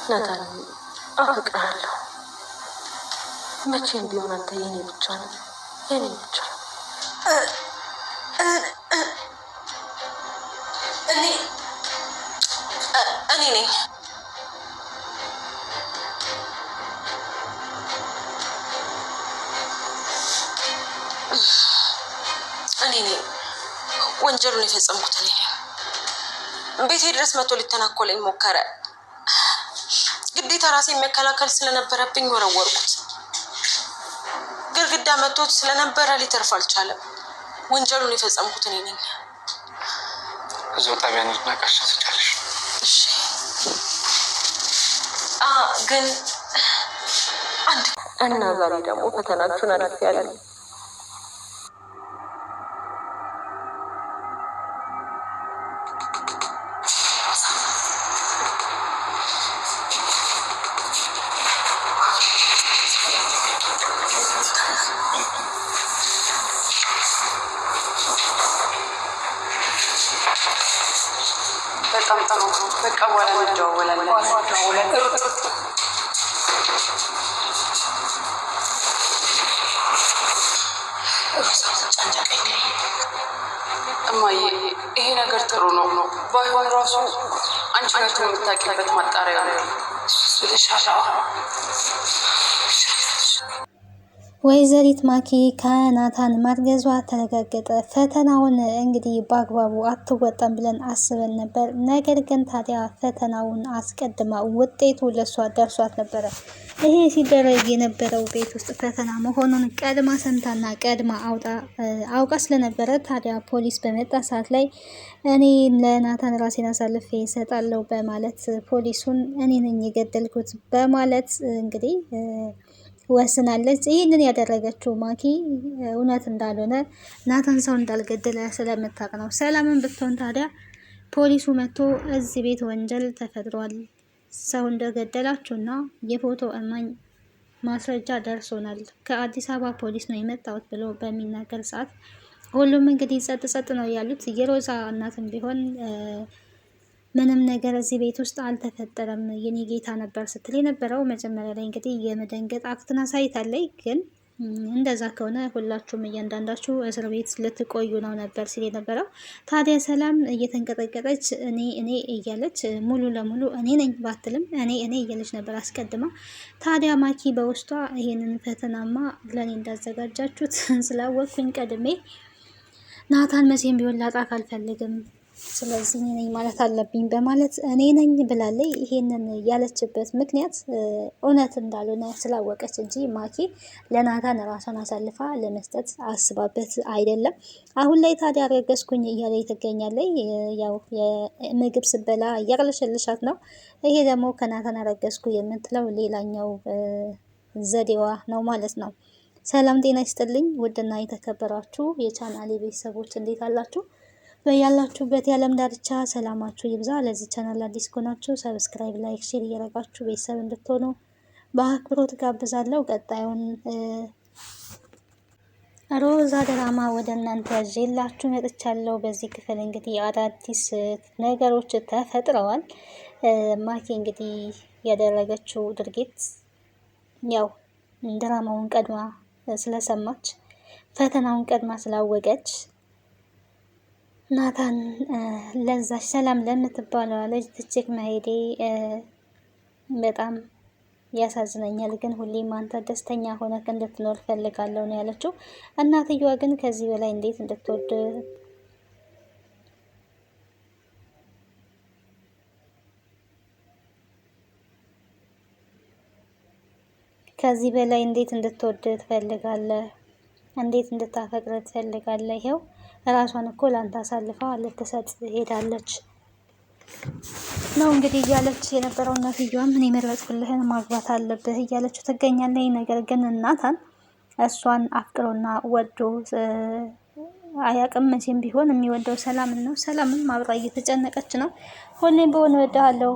ናታን አፈቅርሃለሁ። መቼም ቢሆን አንተ የኔ ብቻ ነው፣ የኔ ብቻ። እኔ ነኝ ወንጀሉን የፈጸምኩት። እኔ ቤቴ ድረስ መጥቶ ሊተናኮለኝ ሞከረ። ግዴታ ራሴን መከላከል ስለነበረብኝ ወረወርኩት። ግድግዳ መቶት ስለነበረ ሊተርፍ አልቻለም። ወንጀሉን የፈጸምኩት እኔ ነኝ። እዛው ጣቢያ እንድናቃሽ ትችላለሽ። እሺ። ግን አንድ እና ዛሬ ደግሞ ፈተናችሁን አልፌያለሁ። በጣም ጥሩ። በቃ በኋላ እንደዋወላለን። እማዬ ይሄ ነገር ጥሩ ነው። ባይሆን ራሱ አንቺ ነቱ የምታውቂበት ማጣሪያ ነው። ወይዘሪት ማኪ ከናታን ማርገዟ ተረጋገጠ። ፈተናውን እንግዲህ በአግባቡ አትወጣም ብለን አስበን ነበር። ነገር ግን ታዲያ ፈተናውን አስቀድማ ውጤቱ ለሷ ደርሷት ነበረ። ይሄ ሲደረግ የነበረው ቤት ውስጥ ፈተና መሆኑን ቀድማ ሰምታና ቀድማ አውቃ ስለነበረ ታዲያ ፖሊስ በመጣ ሰዓት ላይ እኔ ለናታን ራሴን አሳልፌ እሰጣለሁ በማለት ፖሊሱን እኔ ነኝ የገደልኩት በማለት እንግዲህ ወስናለች። ይህንን ያደረገችው ማኪ እውነት እንዳልሆነ ናታን ሰው እንዳልገደለ ስለምታውቅ ነው። ሰላምን ብትሆን ታዲያ ፖሊሱ መጥቶ እዚህ ቤት ወንጀል ተፈጥሯል፣ ሰው እንደገደላችሁና የፎቶ እማኝ ማስረጃ ደርሶናል፣ ከአዲስ አበባ ፖሊስ ነው የመጣሁት ብሎ በሚናገር ሰዓት ሁሉም እንግዲህ ጸጥ ነው ያሉት። የሮዛ እናትም ቢሆን ምንም ነገር እዚህ ቤት ውስጥ አልተፈጠረም የኔ ጌታ ነበር ስትል የነበረው። መጀመሪያ ላይ እንግዲህ የመደንገጥ አክትን አሳይታለች። ግን እንደዛ ከሆነ ሁላችሁም እያንዳንዳችሁ እስር ቤት ልትቆዩ ነው ነበር ሲል የነበረው። ታዲያ ሰላም እየተንቀጠቀጠች እኔ እያለች ሙሉ ለሙሉ እኔ ነኝ ባትልም እኔ እያለች ነበር አስቀድማ። ታዲያ ማኪ በውስጧ ይሄንን ፈተናማ ለእኔ እንዳዘጋጃችሁት ስላወቅኩኝ ቀድሜ ናታን መቼም ቢሆን ላጣፍ አልፈልግም፣ ስለዚህ እኔ ነኝ ማለት አለብኝ በማለት እኔ ነኝ ብላለች። ይሄንን ያለችበት ምክንያት እውነት እንዳልሆነ ስላወቀች እንጂ ማኪ ለናታን ራሷን አሳልፋ ለመስጠት አስባበት አይደለም። አሁን ላይ ታዲያ አረገዝኩኝ እያለ ትገኛለች። ያው የምግብ ስበላ እያቅለሸልሻት ነው። ይሄ ደግሞ ከናታን አረገዝኩ የምትለው ሌላኛው ዘዴዋ ነው ማለት ነው። ሰላም ጤና ይስጥልኝ ውድና የተከበራችሁ የቻናሌ ቤተሰቦች እንዴት አላችሁ? በያላችሁበት የዓለም ዳርቻ ሰላማችሁ ይብዛ። ለዚህ ቻናል አዲስ ከሆናችሁ ሰብስክራይብ፣ ላይክ፣ ሼር እያደረጋችሁ ቤተሰብ እንድትሆኑ በአክብሮት ጋብዛለሁ። ቀጣዩን ሮዛ ድራማ ወደ እናንተ ይዤላችሁ መጥቻለሁ። በዚህ ክፍል እንግዲህ አዳዲስ ነገሮች ተፈጥረዋል። ማኪ እንግዲህ ያደረገችው ድርጊት ያው ድራማውን ቀድማ ስለሰማች ፈተናውን ቀድማ ስላወቀች ናታን ለዛች ሰላም ለምትባለው ልጅ ትቼክ መሄዴ በጣም ያሳዝነኛል፣ ግን ሁሌም አንተ ደስተኛ ሆነህ እንድትኖር ፈልጋለሁ ነው ያለችው። እናትየዋ ግን ከዚህ በላይ እንዴት እንድትወድ ከዚህ በላይ እንዴት እንድትወድ ትፈልጋለህ? እንዴት እንድታፈቅር ትፈልጋለህ? ይሄው ራሷን እኮ ላንተ አሳልፋ ልትሰጥ ሄዳለች ነው እንግዲህ እያለች የነበረው። እናትየዋም እኔ መረጥኩልህን ማግባት አለብህ እያለች ትገኛለች። ነገር ግን ናታን እሷን አፍቅሮና ወዶ አያውቅም። መቼም ቢሆን የሚወደው ሰላምን ነው። ሰላምም አብራ እየተጨነቀች ነው። ሁሌም በሆነ እወድሃለሁ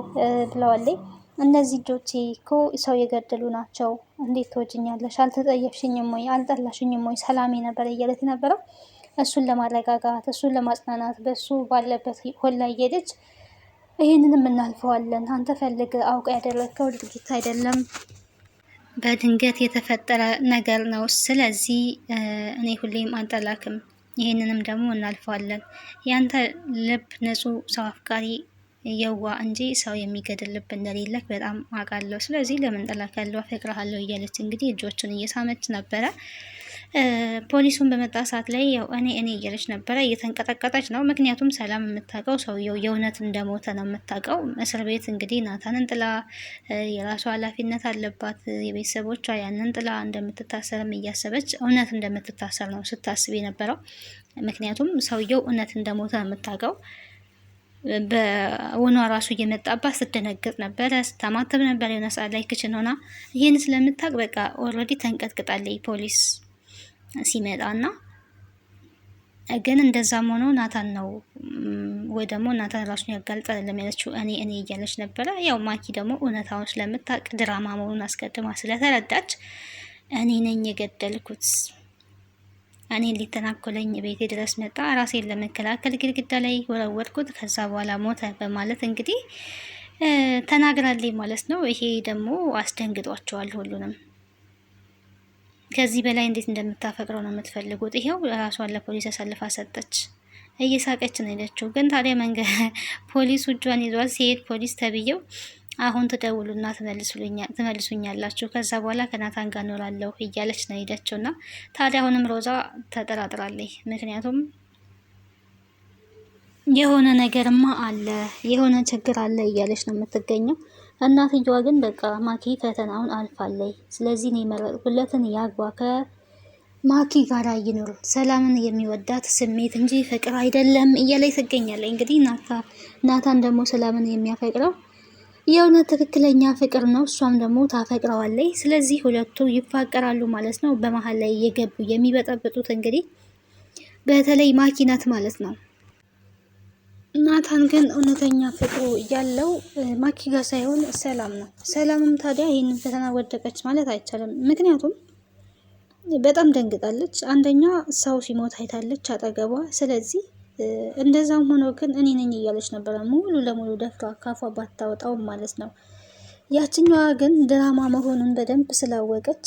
ብለዋለች። እነዚህ ልጆቼ እኮ ሰው የገደሉ ናቸው፣ እንዴት ትወጂኛለሽ? አልተጠየፍሽኝም ወይ? አልጠላሽኝም ወይ? ሰላሜ ነበር እያለት ነበረው። እሱን ለማረጋጋት እሱን ለማጽናናት በሱ ባለበት ሆን ላይ ሄደች። ይህንንም እናልፈዋለን። አንተ ፈልግ አውቀ ያደረግከው ድርጊት አይደለም፣ በድንገት የተፈጠረ ነገር ነው። ስለዚህ እኔ ሁሌም አንጠላክም፣ ይህንንም ደግሞ እናልፈዋለን። ያንተ ልብ ንጹህ፣ ሰው አፍቃሪ፣ የዋ እንጂ ሰው የሚገድል ልብ እንደሌለክ በጣም አውቃለሁ። ስለዚህ ለምን ጠላካለሁ፣ አፈቅርሃለሁ እያለች እንግዲህ እጆቹን እየሳመች ነበረ። ፖሊሱን በመጣ ሰዓት ላይ ያው እኔ እያለች ነበረ፣ እየተንቀጠቀጠች ነው። ምክንያቱም ሰላም የምታውቀው ሰውየው የእውነት እንደሞተ ነው የምታውቀው። እስር ቤት እንግዲህ ናታንን ጥላ የራሷ ኃላፊነት አለባት። የቤተሰቦቿ ያንን ጥላ እንደምትታሰርም እያሰበች እውነት እንደምትታሰር ነው ስታስብ የነበረው። ምክንያቱም ሰውየው እውነት እንደሞተ ነው የምታውቀው። በወኗ ራሱ እየመጣባት ስትደነግጥ ነበረ፣ ስታማተብ ነበር የሆነ ሰዓት ላይ ክችን ሆና። ይህን ስለምታውቅ በቃ ኦልሬዲ ተንቀጥቅጣለች ፖሊስ ሲመጣና። ግን እንደዛም ሆኖ ናታን ነው ወይ ደግሞ ናታን ራሱን ያጋልጣል ለሚያለችው እኔ እያለች ነበረ። ያው ማኪ ደግሞ እውነታውን ስለምታውቅ ድራማ መሆኑን አስቀድማ ስለተረዳች እኔ ነኝ የገደልኩት፣ እኔን ሊተናኮለኝ ቤቴ ድረስ መጣ፣ ራሴን ለመከላከል ግድግዳ ላይ ወረወርኩት፣ ከዛ በኋላ ሞተ በማለት እንግዲህ ተናግራለች ማለት ነው። ይሄ ደግሞ አስደንግጧቸዋል ሁሉንም። ከዚህ በላይ እንዴት እንደምታፈቅረው ነው የምትፈልጉት? ይሄው ራሷን ለፖሊስ አሳልፋ ሰጠች። እየሳቀች ነው ሄደችው። ግን ታዲያ ፖሊስ እጇን ይዟል ሲሄድ ፖሊስ ተብዬው አሁን ትደውሉና ትመልሱኛላችሁ፣ ከዛ በኋላ ከናታን ጋር እኖራለሁ እያለች ነው ሄደችው። እና ታዲያ አሁንም ሮዛ ተጠራጥራለች። ምክንያቱም የሆነ ነገርማ አለ፣ የሆነ ችግር አለ እያለች ነው የምትገኘው። እናትየዋ ግን በቃ ማኪ ፈተናውን አልፋለች፣ ስለዚህ እኔ የመረጥኩለትን ያግባ፣ ከማኪ ጋር ይኑር፣ ሰላምን የሚወዳት ስሜት እንጂ ፍቅር አይደለም እያለች ትገኛለች። እንግዲህ ናታን ደግሞ ሰላምን የሚያፈቅረው የእውነት ትክክለኛ ፍቅር ነው፣ እሷም ደግሞ ታፈቅረዋለች። ስለዚህ ሁለቱ ይፋቀራሉ ማለት ነው። በመሀል ላይ እየገቡ የሚበጠብጡት እንግዲህ በተለይ ማኪ ናት ማለት ነው። ናታን ግን እውነተኛ ፍቅሩ ያለው ማኪ ጋር ሳይሆን ሰላም ነው። ሰላምም ታዲያ ይህንን ፈተና ወደቀች ማለት አይቻልም። ምክንያቱም በጣም ደንግጣለች። አንደኛ ሰው ሲሞት አይታለች አጠገቧ። ስለዚህ እንደዛም ሆኖ ግን እኔ ነኝ እያለች ነበረ ሙሉ ለሙሉ ደፍሯ ካፏ ባታወጣውም ማለት ነው። ያችኛዋ ግን ድራማ መሆኑን በደንብ ስላወቀች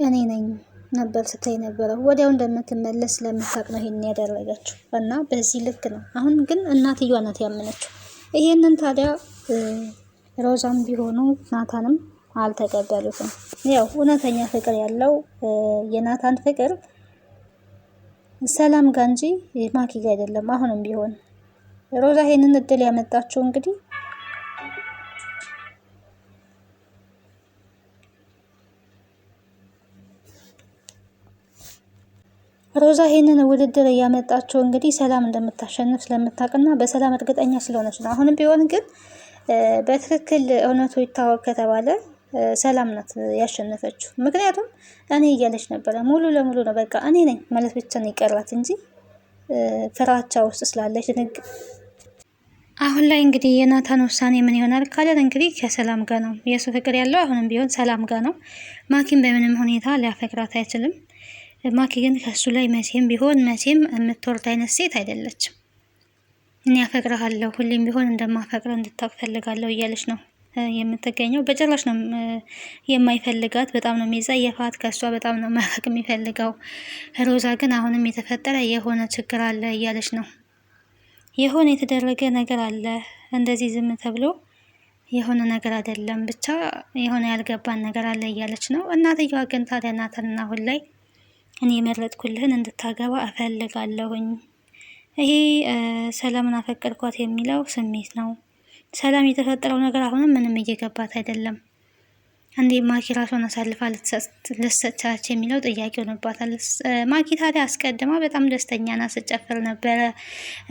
እኔ ነኝ ነበር ስታይ ነበረው። ወዲያው እንደምትመለስ ስለምታውቅ ነው ይሄን ያደረገችው እና በዚህ ልክ ነው። አሁን ግን እናትየዋ ናት ያመነችው። ይሄንን ታዲያ ሮዛም ቢሆኑ ናታንም አልተቀበሉትም። ያው እውነተኛ ፍቅር ያለው የናታን ፍቅር ሰላም ጋር እንጂ ማኪ ጋር አይደለም። አሁንም ቢሆን ሮዛ ይሄንን እድል ያመጣችው እንግዲህ ሮዛ ይሄንን ውድድር ያመጣችው እንግዲህ ሰላም እንደምታሸንፍ ስለምታውቅና በሰላም እርግጠኛ ስለሆነች ነው። አሁንም ቢሆን ግን በትክክል እውነቱ ይታወቅ ከተባለ ሰላም ናት ያሸነፈችው። ምክንያቱም እኔ እያለች ነበረ ሙሉ ለሙሉ ነው በቃ እኔ ነኝ ማለት ብቻ ነው የቀራት እንጂ ፍራቻ ውስጥ ስላለች ድንቅ። አሁን ላይ እንግዲህ የናታን ውሳኔ ምን ይሆናል ካለን እንግዲህ ከሰላም ጋር ነው የሱ ፍቅር ያለው አሁንም ቢሆን ሰላም ጋር ነው። ማኪን በምንም ሁኔታ ሊያፈቅራት አይችልም። ማኪ ግን ከሱ ላይ መቼም የምትወርድ አይነት ሴት አይደለችም። እኔ አፈቅርሃለሁ ሁሌም ቢሆን እንደማፈቅር እንድታውቅ ፈልጋለሁ እያለች ነው የምትገኘው። በጭራሽ ነው የማይፈልጋት፣ በጣም ነው የሚጸየፋት፣ ከሷ በጣም ነው መራቅ የሚፈልገው። ሮዛ ግን አሁንም የተፈጠረ የሆነ ችግር አለ እያለች ነው። የሆነ የተደረገ ነገር አለ፣ እንደዚህ ዝም ተብሎ የሆነ ነገር አይደለም፣ ብቻ የሆነ ያልገባን ነገር አለ እያለች ነው። እናትየዋ ግን ታዲያ ናታንና አሁን ላይ እኔ የመረጥኩልህን እንድታገባ እፈልጋለሁኝ፣ ይሄ ሰላምን አፈቀድኳት የሚለው ስሜት ነው። ሰላም የተፈጠረው ነገር አሁንም ምንም እየገባት አይደለም። አንዴ ማኪ ራሷን አሳልፋ ልትሰጥ የሚለው ጥያቄ ሆኖባታል። ማኪ ታዲያ አስቀድማ በጣም ደስተኛና ስጨፍር ነበረ፣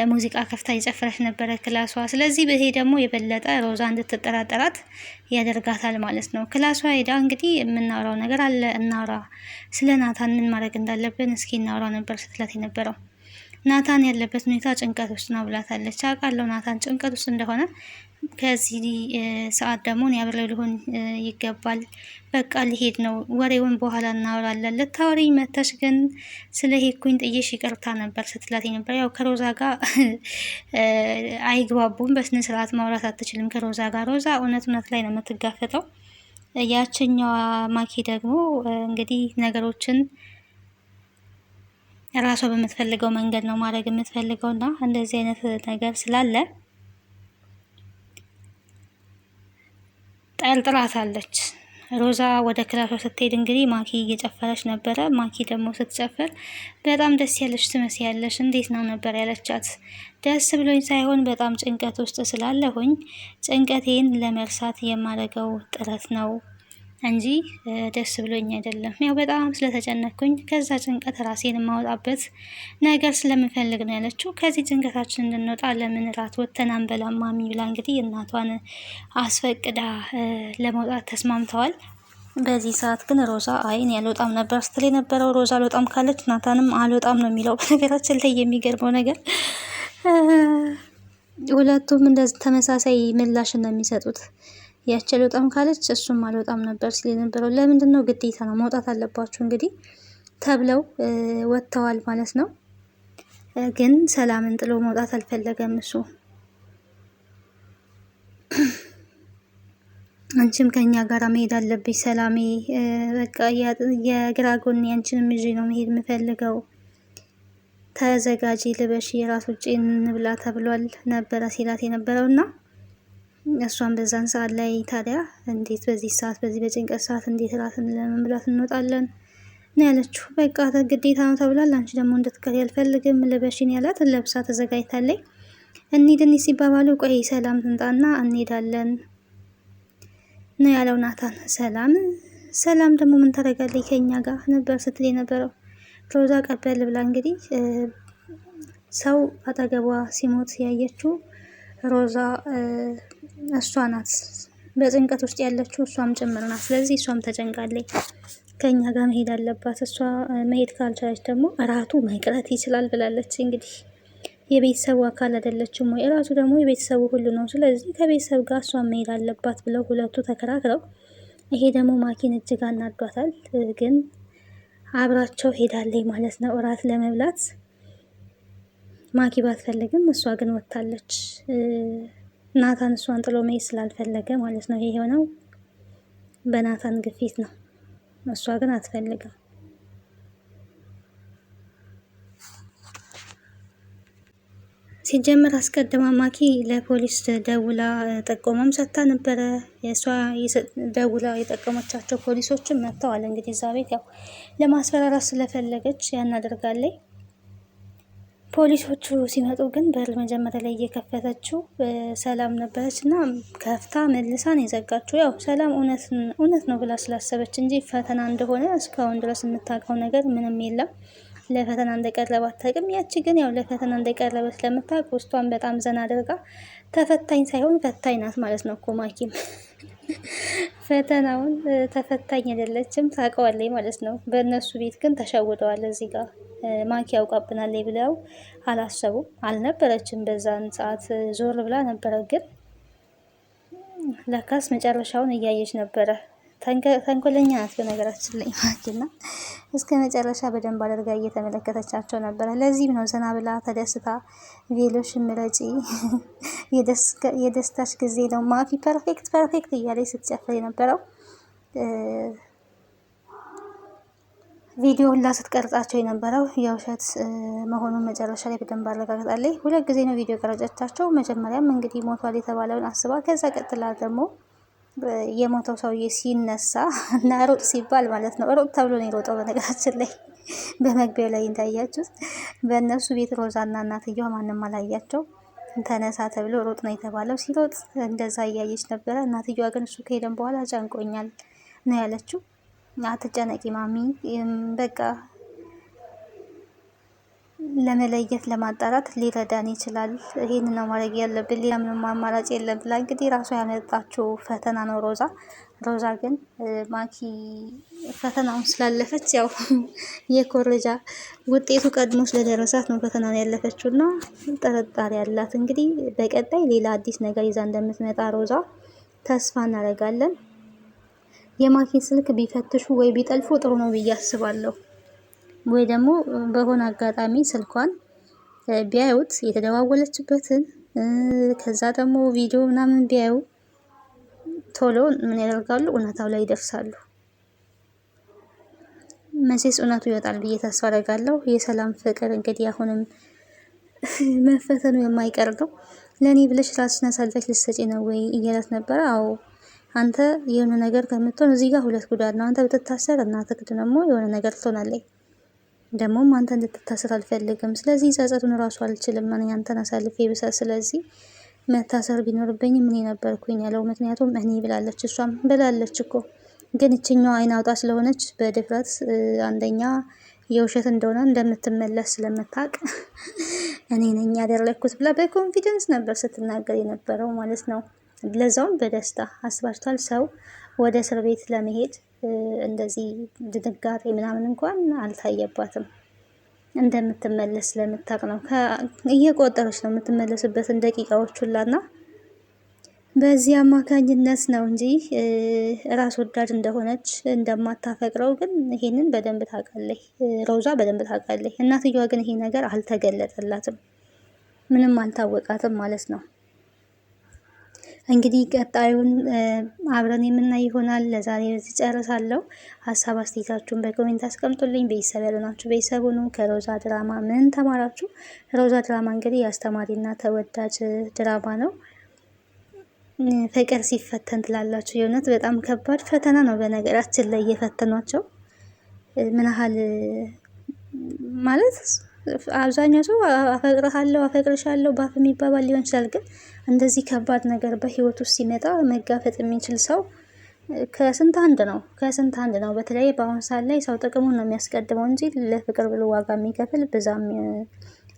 ሙዚቃ ከፍታ እየጨፈረች ነበረ ክላሷ። ስለዚህ በይሄ ደግሞ የበለጠ ሮዛ እንድትጠራጠራት ያደርጋታል ማለት ነው። ክላሷ ሄዳ እንግዲህ የምናወራው ነገር አለ እናውራ፣ ስለ ናታን ምን ማድረግ እንዳለብን እስኪ እናውራ ነበር ስትላት የነበረው። ናታን ያለበት ሁኔታ ጭንቀት ውስጥ ነው ብላታለች። አውቃለሁ ናታን ጭንቀት ውስጥ እንደሆነ። ከዚህ ሰዓት ደግሞ እኔ አብሬው ልሆን ይገባል። በቃ ሊሄድ ነው። ወሬውን በኋላ እናወራለን። ልታወሪኝ መተሽ ግን ስለ ሄድኩኝ ጥዬሽ ይቅርታ ነበር ስትላት ነበር። ያው ከሮዛ ጋር አይግባቡም። በስነ ስርዓት ማውራት አትችልም ከሮዛ ጋር። ሮዛ እውነት ላይ ነው የምትጋፈጠው። ያችኛዋ ማኪ ደግሞ እንግዲህ ነገሮችን ራሷ በምትፈልገው መንገድ ነው ማድረግ የምትፈልገው እና እንደዚህ አይነት ነገር ስላለ ጠርጥራታለች። ሮዛ ወደ ክላሷ ስትሄድ እንግዲህ ማኪ እየጨፈረች ነበረ። ማኪ ደግሞ ስትጨፍር በጣም ደስ ያለሽ ትመስያለሽ፣ እንዴት ነው ነበር ያለቻት። ደስ ብሎኝ ሳይሆን በጣም ጭንቀት ውስጥ ስላለሁኝ ጭንቀቴን ለመርሳት የማደርገው ጥረት ነው እንጂ ደስ ብሎኝ አይደለም። ያው በጣም ስለተጨነቅኩኝ ከዛ ጭንቀት ራሴን የማወጣበት ነገር ስለምፈልግ ነው ያለችው። ከዚህ ጭንቀታችን እንድንወጣ ለምን እራት ወጥተን አንበላም ማሚ ብላ እንግዲህ እናቷን አስፈቅዳ ለመውጣት ተስማምተዋል። በዚህ ሰዓት ግን ሮዛ አይን ያልወጣም ነበር ስትል የነበረው። ሮዛ አልወጣም ካለች ናታንም አልወጣም ነው የሚለው። በነገራችን ላይ የሚገርመው ነገር ሁለቱም እንደዚህ ተመሳሳይ ምላሽ ነው የሚሰጡት። ያቺ አልወጣም ካለች እሱም አልወጣም ነበር ሲል የነበረው። ለምንድን ነው? ግዴታ ነው መውጣት አለባችሁ እንግዲህ ተብለው ወጥተዋል ማለት ነው። ግን ሰላምን ጥሎ መውጣት አልፈለገም እሱ። አንቺም ከኛ ጋር መሄድ አለብሽ ሰላሜ፣ በቃ የግራ ጎኔ አንቺንም ይዤ ነው መሄድ የምፈልገው፣ ተዘጋጂ፣ ልበሽ፣ የራስ ውጪ እንብላ ተብሏል ነበረ ሲላት የነበረውና እሷን በዛን ሰዓት ላይ ታዲያ እንዴት በዚህ ሰዓት በዚህ በጭንቀት ሰዓት እንዴት እራትን ለመብላት እንወጣለን ነው ያለችው። በቃ ግዴታ ነው ተብሏል። አንቺ ደግሞ እንድትቀሪ አልፈልግም ልበሽን ያላት ለብሳ ተዘጋጅታለች። እንሂድ ሲባባሉ ቆይ ሰላም ትምጣና እንሄዳለን ነው ያለው ናታን። ሰላም ደግሞ ምን ታደርጋለች ከኛ ጋር ነበር ስትል የነበረው። ሮዛ ቀበል ብላ እንግዲህ ሰው አጠገቧ ሲሞት ያየችው ሮዛ እሷ ናት። በጭንቀት ውስጥ ያለችው እሷም ጭምር ናት። ስለዚህ እሷም ተጨንቃለች። ከኛ ጋር መሄድ አለባት። እሷ መሄድ ካልቻለች ደግሞ እራቱ መቅረት ይችላል ብላለች። እንግዲህ የቤተሰቡ አካል አይደለችም ወይ? እራቱ ደግሞ የቤተሰቡ ሁሉ ነው። ስለዚህ ከቤተሰብ ጋር እሷ መሄድ አለባት ብለው ሁለቱ ተከራክረው፣ ይሄ ደግሞ ማኪን እጅግ አናዷታል። ግን አብራቸው ሄዳለች ማለት ነው እራት ለመብላት። ማኪ ባትፈልግም እሷ ግን ወጥታለች። ናታን እሷን ጥሎ መሄድ ስላልፈለገ ማለት ነው። ይሄ የሆነው በናታን ግፊት ነው። እሷ ግን አትፈልግም። ሲጀመር አስቀድማ ማኪ ለፖሊስ ደውላ ጠቆመም ሰጥታ ነበረ። የእሷ ደውላ የጠቀመቻቸው ፖሊሶችም መጥተዋል። እንግዲህ እዛ ቤት ያው ለማስፈራራት ስለፈለገች ያናደርጋለች። ፖሊሶቹ ሲመጡ ግን በር መጀመሪያ ላይ እየከፈተችው ሰላም ነበረች እና ከፍታ መልሳን የዘጋችው። ያው ሰላም እውነት ነው ብላ ስላሰበች እንጂ ፈተና እንደሆነ እስካሁን ድረስ የምታውቀው ነገር ምንም የለም። ለፈተና እንደቀረበ አታውቅም። ያቺ ግን ያው ለፈተና እንደቀረበ ስለምታውቅ ውስጧን በጣም ዘና አድርጋ ተፈታኝ ሳይሆን ፈታኝ ናት ማለት ነው እኮ ማኪም ፈተናውን ተፈታኝ አይደለችም፣ ታውቀዋለች ማለት ነው። በእነሱ ቤት ግን ተሸውደዋል። እዚህ ጋር ማኪ ያውቃብናለች ብለው አላሰቡም። አልነበረችም በዛን ሰዓት ዞር ብላ ነበረ። ግን ለካስ መጨረሻውን እያየች ነበረ። ተንኮለኛ ናት በነገራችን ላይ ማኪና እስከ መጨረሻ በደንብ አድርጋ እየተመለከተቻቸው ነበረ። ለዚህም ነው ዘና ብላ ተደስታ ቬሎሽ ምረጪ የደስታሽ ጊዜ ነው ማኪ ፐርፌክት እያለች ስትጨፍር የነበረው። ቪዲዮ ሁላ ስትቀርጻቸው የነበረው የውሸት መሆኑን መጨረሻ ላይ በደንብ አረጋግጣለች። 2 ጊዜ ነው ቪዲዮ ቀረጸቻቸው። መጀመሪያም እንግዲህ ሞቷል የተባለውን አስባ፣ ከዛ ቀጥላ ደግሞ የሞተው ሰውዬ ሲነሳ እና ሮጥ ሲባል ማለት ነው። ሮጥ ተብሎ ነው የሮጠው በነገራችን ላይ በመግቢያው ላይ እንዳያችሁት። በእነሱ ቤት ሮዛና እናትየዋ ማንም አላያቸው። ተነሳ ተብሎ ሮጥ ነው የተባለው። ሲሮጥ እንደዛ እያየች ነበረ። እናትየዋ ግን እሱ ከሄደን በኋላ ጨንቆኛል ነው ያለችው። አትጨነቂ ማሚ፣ በቃ ለመለየት ለማጣራት ሊረዳን ይችላል። ይህን ነው ማድረግ ያለብን፣ ሌላ ምንም አማራጭ የለም ብላ እንግዲህ ራሷ ያመጣችው ፈተና ነው ሮዛ ግን ማኪ ፈተናውን ስላለፈች ያው የኮረጃ ውጤቱ ቀድሞ ስለደረሳት ነው ፈተናውን ያለፈችው እና ጥርጣሬ ያላት እንግዲህ በቀጣይ ሌላ አዲስ ነገር ይዛ እንደምትመጣ ሮዛ ተስፋ እናደርጋለን። የማኪን ስልክ ቢፈትሹ ወይ ቢጠልፉ ጥሩ ነው ብዬ አስባለሁ። ወይ ደግሞ በሆነ አጋጣሚ ስልኳን ቢያዩት የተደዋወለችበትን ከዛ ደግሞ ቪዲዮ ምናምን ቢያዩ ቶሎ ምን ያደርጋሉ? እውነታው ላይ ይደርሳሉ። መቼስ እውነቱ ይወጣል ብዬ ተስፋ አደርጋለሁ። የሰላም ፍቅር እንግዲህ አሁንም መፈተኑ የማይቀር ነው። ለእኔ ብለሽ ራስሽን አሳልፈሽ ልትሰጪ ነው ወይ እያላት ነበረ። አዎ አንተ የሆነ ነገር ከምትሆን እዚህ ጋር ሁለት ጉዳት ነው። አንተ ብትታሰር እናትህ ደግሞ የሆነ ነገር ትሆናለች። ደግሞም አንተ እንድትታሰር አልፈልግም። ስለዚህ ጸጸቱን እራሱ አልችልም እኔ አንተን አሳልፌ ብሰጥ። ስለዚህ መታሰር ቢኖርብኝ ምን ነበርኩኝ ያለው። ምክንያቱም እኔ ብላለች፣ እሷም ብላለች እኮ ግን እችኛው አይን አውጣ ስለሆነች በድፍረት አንደኛ የውሸት እንደሆነ እንደምትመለስ ስለምታውቅ እኔ ነኝ ያደረኩት ብላ በኮንፊደንስ ነበር ስትናገር የነበረው ማለት ነው። ለዛውም በደስታ አስባችኋል። ሰው ወደ እስር ቤት ለመሄድ እንደዚህ ድንጋጤ ምናምን እንኳን አልታየባትም። እንደምትመለስ ስለምታውቅ ነው እየቆጠረች ነው የምትመለስበትን ደቂቃዎች ሁላና በዚህ አማካኝነት ነው እንጂ ራስ ወዳድ እንደሆነች እንደማታፈቅረው ግን ይሄንን በደንብ ታውቃለች። ሮዛ በደንብ ታውቃለች። እናትየዋ ግን ይሄ ነገር አልተገለጠላትም፣ ምንም አልታወቃትም ማለት ነው። እንግዲህ ቀጣዩን አብረን የምናይ ይሆናል። ለዛሬ በዚህ ጨርሳለሁ። ሀሳብ አስተያየታችሁን በኮሜንት አስቀምጡልኝ። ቤተሰብ ያልሆናችሁ ቤተሰብ ሁኑ። ከሮዛ ድራማ ምን ተማራችሁ? ሮዛ ድራማ እንግዲህ አስተማሪና ተወዳጅ ድራማ ነው። ፍቅር ሲፈተን ትላላችሁ። የእውነት በጣም ከባድ ፈተና ነው። በነገራችን ላይ እየፈተኗቸው ምን ያህል ማለት አብዛኛው ሰው አፈቅርሃለሁ አፈቅርሻለሁ ባፍ የሚባባል ሊሆን ይችላል። ግን እንደዚህ ከባድ ነገር በህይወት ውስጥ ሲመጣ መጋፈጥ የሚችል ሰው ከስንት አንድ ነው። በተለይ በአሁኑ ሰዓት ላይ ሰው ጥቅሙን ነው የሚያስቀድመው እንጂ ለፍቅር ብሎ ዋጋ የሚከፍል ብዛም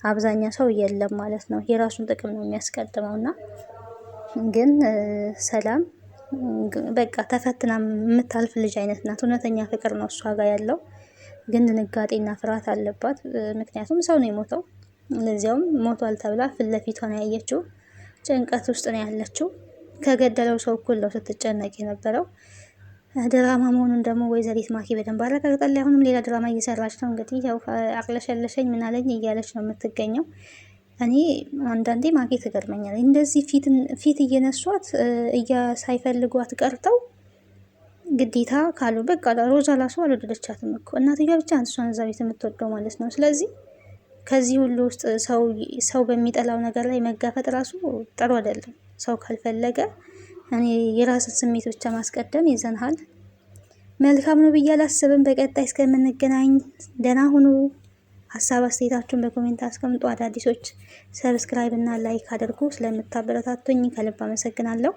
አብዛኛው ሰው የለም ማለት ነው። የራሱን ጥቅም ነው የሚያስቀድመው እና ግን ሰላም በቃ ተፈትና የምታልፍ ልጅ አይነት ናት። እውነተኛ ፍቅር ነው እሷ ጋር ያለው። ግን ድንጋጤና ፍርሃት አለባት። ምክንያቱም ሰው ነው የሞተው፣ ለዚያውም ሞቷል ተብላ ፊት ለፊቷ ነው ያየችው። ጭንቀት ውስጥ ነው ያለችው። ከገደለው ሰው እኩል ነው ስትጨነቅ የነበረው። ድራማ መሆኑን ደግሞ ወይዘሪት ማኪ በደንብ አረጋግጣለች። አሁንም ሌላ ድራማ እየሰራች ነው። እንግዲህ ያው አቅለሸለሸኝ ምናለኝ እያለች ነው የምትገኘው። እኔ አንዳንዴ ማኪ ትገርመኛል። እንደዚህ ፊት እየነሷት ሳይፈልጓት ቀርተው ግዴታ ካሉ በቃ ሮዛ ራሱ አልወደደቻትም እኮ እናትየዋ ብቻ እሷን እዛ ቤት የምትወደው ማለት ነው። ስለዚህ ከዚህ ሁሉ ውስጥ ሰው በሚጠላው ነገር ላይ መጋፈጥ ራሱ ጥሩ አይደለም። ሰው ካልፈለገ እኔ የራስን ስሜት ብቻ ማስቀደም ይዘንሃል መልካም ነው ብዬ አላስብም። በቀጣይ እስከምንገናኝ ደህና ሁኑ። ሀሳብ አስተያየታችሁን በኮሜንት አስቀምጡ። አዳዲሶች ሰብስክራይብ እና ላይክ አድርጉ። ስለምታበረታቱኝ ከልብ አመሰግናለሁ።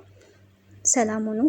ሰላም ሁኑ።